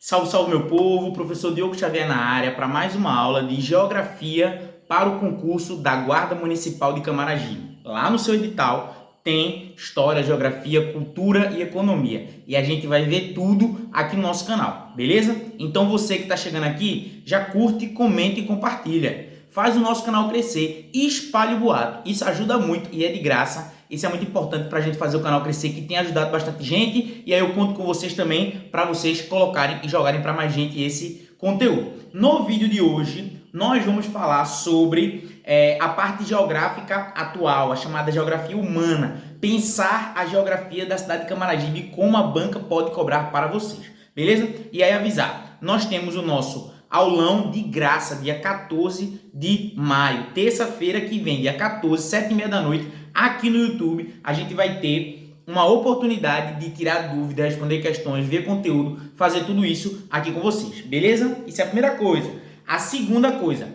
Salve, salve meu povo, professor Diogo Xavier na área para mais uma aula de Geografia para o concurso da Guarda Municipal de Camaragibe. Lá no seu edital tem História, Geografia, Cultura e Economia. E a gente vai ver tudo aqui no nosso canal, beleza? Então você que está chegando aqui, já curte, comenta e compartilha. Faz o nosso canal crescer e espalhe o boato. Isso ajuda muito e é de graça. Isso é muito importante para a gente fazer o canal crescer, que tem ajudado bastante gente. E aí eu conto com vocês também para vocês colocarem e jogarem para mais gente esse conteúdo. No vídeo de hoje, nós vamos falar sobre a parte geográfica atual, a chamada geografia humana. Pensar a geografia da cidade de Camaragibe e como a banca pode cobrar para vocês. Beleza? E aí avisar, nós temos o nosso aulão de graça, dia 14 de maio, terça-feira que vem, dia 14, 7h30 da noite, aqui no YouTube, a gente vai ter uma oportunidade de tirar dúvidas, responder questões, ver conteúdo, fazer tudo isso aqui com vocês, beleza? Isso é a primeira coisa. A segunda coisa,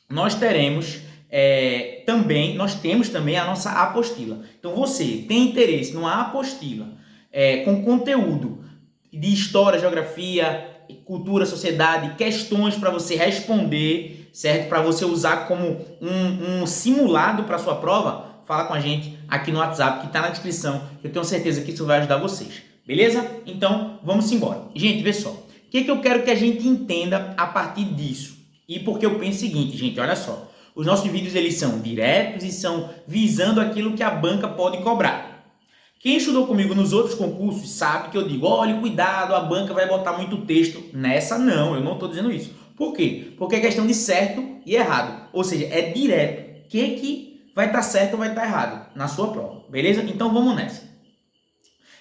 nós teremos nós temos também a nossa apostila. Então você tem interesse numa apostila com conteúdo de história, geografia, cultura, sociedade, questões para você responder, certo? Para você usar como um simulado para sua prova, fala com a gente aqui no WhatsApp que está na descrição. Eu tenho certeza que isso vai ajudar vocês, beleza? Então, vamos embora. Gente, vê só. O que eu quero que a gente entenda a partir disso? E porque eu penso o seguinte, gente, olha só. Os nossos vídeos, eles são diretos e são visando aquilo que a banca pode cobrar. Quem estudou comigo nos outros concursos sabe que eu digo, olha, cuidado, a banca vai botar muito texto. Nessa não, eu não estou dizendo isso. Por quê? Porque é questão de certo e errado. Ou seja, é direto. O que vai estar certo ou vai estar errado na sua prova. Beleza? Então vamos nessa.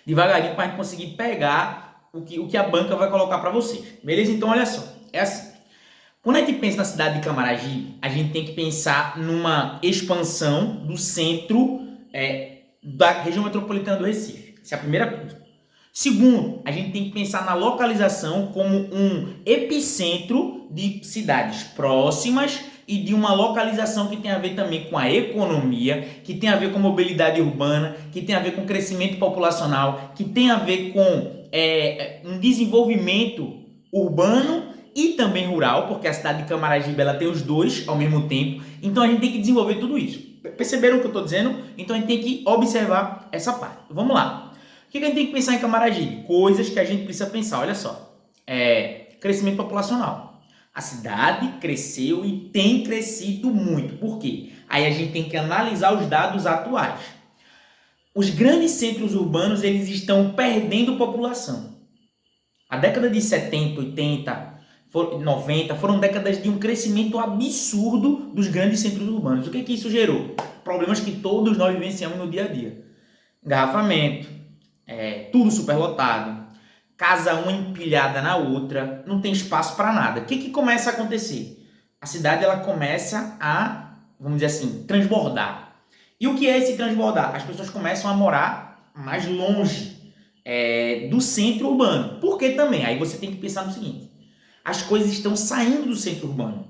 Devagarinho para a gente conseguir pegar o que a banca vai colocar para vocês. Beleza? Então olha só. É assim. Quando a gente pensa na cidade de Camaragibe, a gente tem que pensar numa expansão do centro da região metropolitana do Recife. Essa é a primeira coisa. Segundo, a gente tem que pensar na localização como um epicentro de cidades próximas e de uma localização que tem a ver também com a economia, que tem a ver com mobilidade urbana, que tem a ver com crescimento populacional, que tem a ver com um desenvolvimento urbano e também rural, porque a cidade de Camaragibe ela tem os dois ao mesmo tempo. Então a gente tem que desenvolver tudo isso. Perceberam o que eu estou dizendo? Então a gente tem que observar essa parte. Vamos lá. O que a gente tem que pensar em Camaragibe? Coisas que a gente precisa pensar. Olha só. Crescimento populacional. A cidade cresceu e tem crescido muito. Por quê? Aí a gente tem que analisar os dados atuais. Os grandes centros urbanos eles estão perdendo população. A década de 70, 80... 90 foram décadas de um crescimento absurdo dos grandes centros urbanos. O que isso gerou? Problemas que todos nós vivenciamos no dia a dia. Engarrafamento, tudo superlotado, casa uma empilhada na outra, não tem espaço para nada. O que começa a acontecer? A cidade ela começa a, vamos dizer assim, transbordar. E o que é esse transbordar? As pessoas começam a morar mais longe do centro urbano. Por que também? Aí você tem que pensar no seguinte. As coisas estão saindo do centro urbano.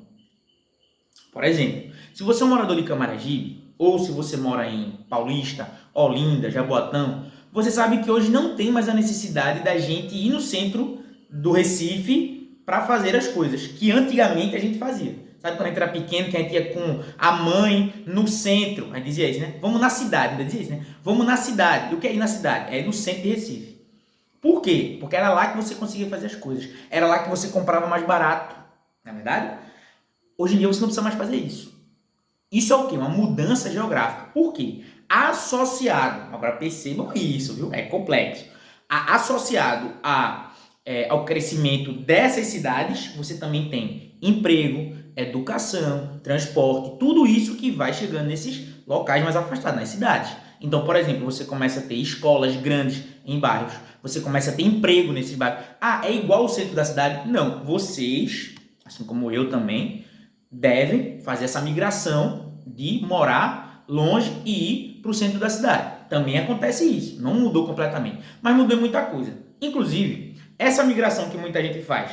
Por exemplo, se você é um morador de Camaragibe, ou se você mora em Paulista, Olinda, Jaboatão, você sabe que hoje não tem mais a necessidade da gente ir no centro do Recife para fazer as coisas que antigamente a gente fazia. Sabe quando a gente era pequeno, que a gente ia com a mãe no centro? A gente dizia isso, né? Vamos na cidade, ainda dizia isso, né? Vamos na cidade. E o que é ir na cidade? É ir no centro de Recife. Por quê? Porque era lá que você conseguia fazer as coisas. Era lá que você comprava mais barato. Não é verdade? Hoje em dia você não precisa mais fazer isso. Isso é o quê? Uma mudança geográfica. Por quê? Associado, agora percebam isso, viu? É complexo. Associado ao crescimento dessas cidades, você também tem emprego, educação, transporte, tudo isso que vai chegando nesses locais mais afastados, nas cidades. Então, por exemplo, você começa a ter escolas grandes em bairros, você começa a ter emprego nesses bairros. É igual o centro da cidade? Não, vocês, assim como eu também, devem fazer essa migração de morar longe e ir para o centro da cidade. Também acontece isso, não mudou completamente, mas mudou muita coisa. Inclusive, essa migração que muita gente faz,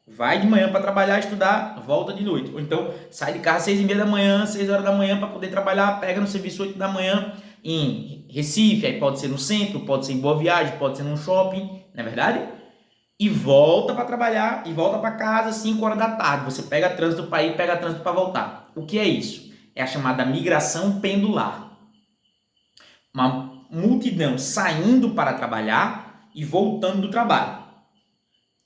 vai de manhã para trabalhar, estudar, volta de noite. Ou então, sai de casa às 6h30 da manhã, 6 horas da manhã para poder trabalhar, pega no serviço 8 da manhã, em Recife, aí pode ser no centro, pode ser em Boa Viagem, pode ser num shopping, não é verdade? e volta para trabalhar e volta para casa às 5 horas da tarde. Você pega trânsito para ir, pega trânsito para voltar. O que é isso? É a chamada migração pendular. Uma multidão saindo para trabalhar e voltando do trabalho.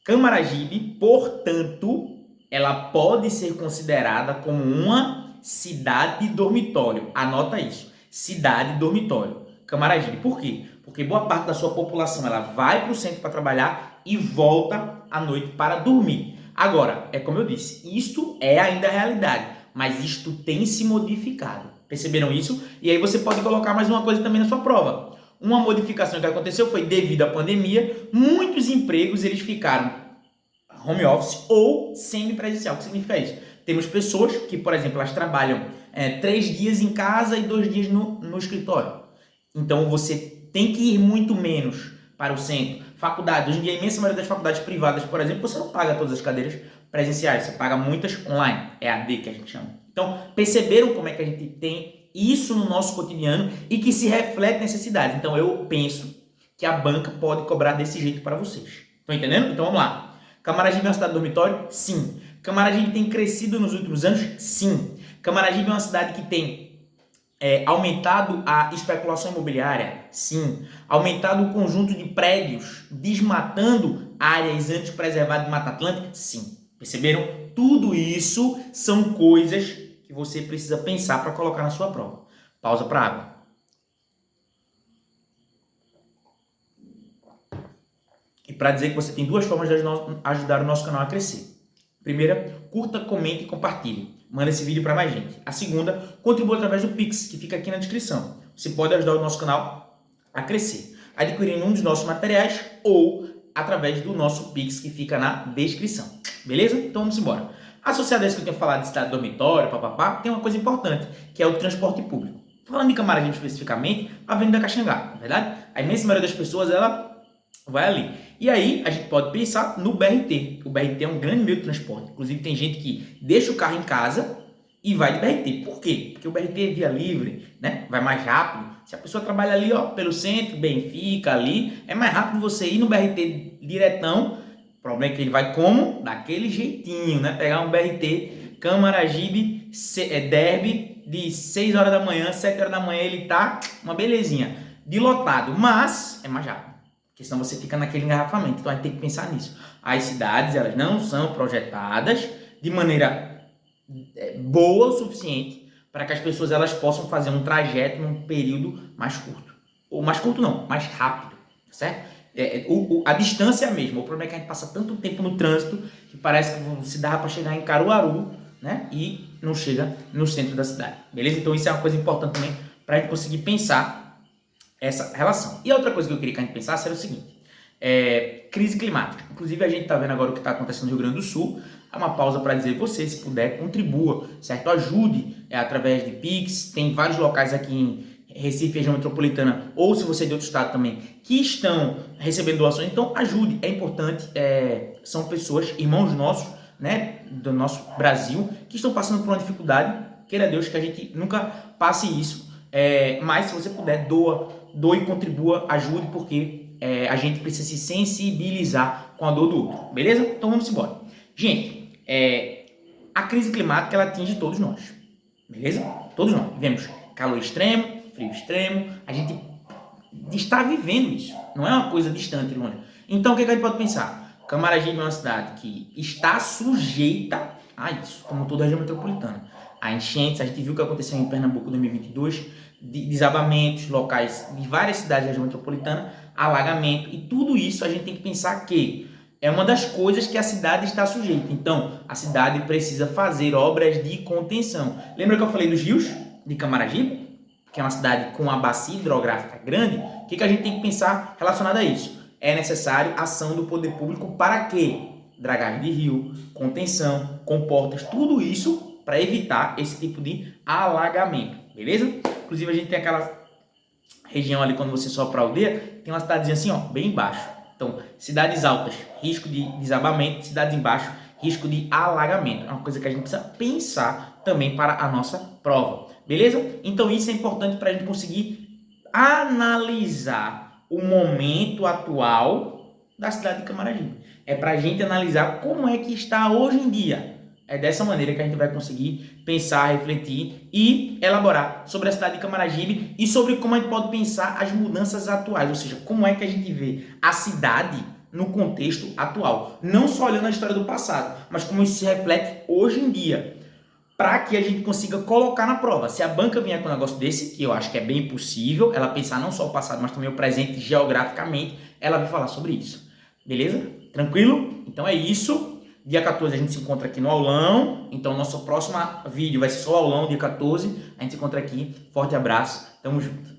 Camaragibe, portanto, ela pode ser considerada como uma cidade dormitório. Anota isso. Cidade dormitório. Camaragibe. Por quê? Porque boa parte da sua população ela vai para o centro para trabalhar e volta à noite para dormir. Agora, é como eu disse, isto é ainda a realidade, mas isto tem se modificado. Perceberam isso? E aí você pode colocar mais uma coisa também na sua prova. Uma modificação que aconteceu foi devido à pandemia, muitos empregos eles ficaram home office ou semipresencial. O que significa isso? Temos pessoas que, por exemplo, elas trabalham 3 dias em casa e 2 dias no escritório. Então você tem que ir muito menos para o centro. Faculdade, hoje em dia a imensa maioria das faculdades privadas, por exemplo, você não paga todas as cadeiras presenciais, você paga muitas online, EAD que a gente chama. Então, perceberam como é que a gente tem isso no nosso cotidiano e que se reflete nessas cidades. Então, eu penso que a banca pode cobrar desse jeito para vocês. Estão entendendo? Então, vamos lá. Camaragibe é uma cidade dormitório? Sim. Camaragibe tem crescido nos últimos anos? Sim. Camaragibe é uma cidade que tem aumentado a especulação imobiliária? Sim. Aumentado o conjunto de prédios, desmatando áreas antes preservadas de Mata Atlântica? Sim. Perceberam? Tudo isso são coisas que você precisa pensar para colocar na sua prova. Pausa para água. E para dizer que você tem 2 formas de ajudar o nosso canal a crescer. Primeira, curta, comente e compartilhe. Manda esse vídeo para mais gente. A segunda, contribua através do Pix, que fica aqui na descrição. Você pode ajudar o nosso canal a crescer, adquirindo um dos nossos materiais ou através do nosso Pix, que fica na descrição. Beleza? Então vamos embora. Associado a isso que eu tenho falado de cidade dormitório, papapá, tem uma coisa importante, que é o transporte público. Falando de Camaragibe especificamente, a Avenida Caxangá, na verdade? A imensa maioria das pessoas, ela vai ali. E aí, a gente pode pensar no BRT. O BRT é um grande meio de transporte. Inclusive, tem gente que deixa o carro em casa e vai de BRT. Por quê? Porque o BRT é via livre, né? Vai mais rápido. Se a pessoa trabalha ali, ó, pelo centro, Benfica, ali, é mais rápido você ir no BRT diretão. O problema é que ele vai como? Daquele jeitinho, né? Pegar um BRT Camaragibe, Derby, de 6 horas da manhã, 7 horas da manhã, ele tá uma belezinha. De lotado, mas é mais rápido. Porque senão você fica naquele engarrafamento. Então a gente tem que pensar nisso. As cidades, elas não são projetadas de maneira boa o suficiente para que as pessoas elas possam fazer um trajeto num período mais curto. Ou mais curto não, mais rápido, certo? A distância é a mesma. O problema é que a gente passa tanto tempo no trânsito que parece que se dá para chegar em Caruaru, né? E não chega no centro da cidade. Beleza? Então isso é uma coisa importante também para a gente conseguir pensar essa relação. E a outra coisa que eu queria que a gente pensasse era o seguinte, crise climática. Inclusive a gente está vendo agora o que está acontecendo no Rio Grande do Sul. É uma pausa para dizer você, se puder, contribua, certo? Ajude através de Pix. Tem vários locais aqui em Recife, região metropolitana, ou se você é de outro estado também, que estão recebendo doações. Então ajude, é importante. São pessoas, irmãos nossos, né, do nosso Brasil, que estão passando por uma dificuldade. Queira Deus que a gente nunca passe isso. Mas se você puder, doe, contribua, ajude, porque a gente precisa se sensibilizar com a dor do outro, beleza? Então vamos embora. Gente, a crise climática ela atinge todos nós, beleza? Todos nós vivemos calor extremo, frio extremo, a gente está vivendo isso, não é uma coisa distante, longe. Então o que a gente pode pensar? Camaragibe é uma cidade que está sujeita a isso, como toda a região metropolitana. A enchentes, a gente viu o que aconteceu em Pernambuco em 2022, desabamentos locais de várias cidades da região metropolitana, alagamento, e tudo isso a gente tem que pensar que é uma das coisas que a cidade está sujeita. Então, a cidade precisa fazer obras de contenção. Lembra que eu falei dos rios de Camaragibe? Que é uma cidade com uma bacia hidrográfica grande. O que a gente tem que pensar relacionado a isso? É necessário ação do poder público para quê? Dragagem de rio, contenção, comportas, tudo isso para evitar esse tipo de alagamento, beleza? Inclusive a gente tem aquela região ali, quando você sobe para a aldeia, tem uma cidadezinha assim, ó, bem embaixo. Então, cidades altas, risco de desabamento, cidades embaixo, risco de alagamento. É uma coisa que a gente precisa pensar também para a nossa prova, beleza? Então isso é importante para a gente conseguir analisar o momento atual da cidade de Camaragibe. É para a gente analisar como é que está hoje em dia. É dessa maneira que a gente vai conseguir pensar, refletir e elaborar sobre a cidade de Camaragibe e sobre como a gente pode pensar as mudanças atuais, ou seja, como é que a gente vê a cidade no contexto atual. Não só olhando a história do passado, mas como isso se reflete hoje em dia, para que a gente consiga colocar na prova. Se a banca vier com um negócio desse, que eu acho que é bem possível, ela pensar não só o passado, mas também o presente geograficamente, ela vai falar sobre isso. Beleza? Tranquilo? Então é isso. Dia 14 a gente se encontra aqui no aulão. Então nosso próximo vídeo vai ser só o aulão, dia 14. A gente se encontra aqui. Forte abraço. Tamo junto.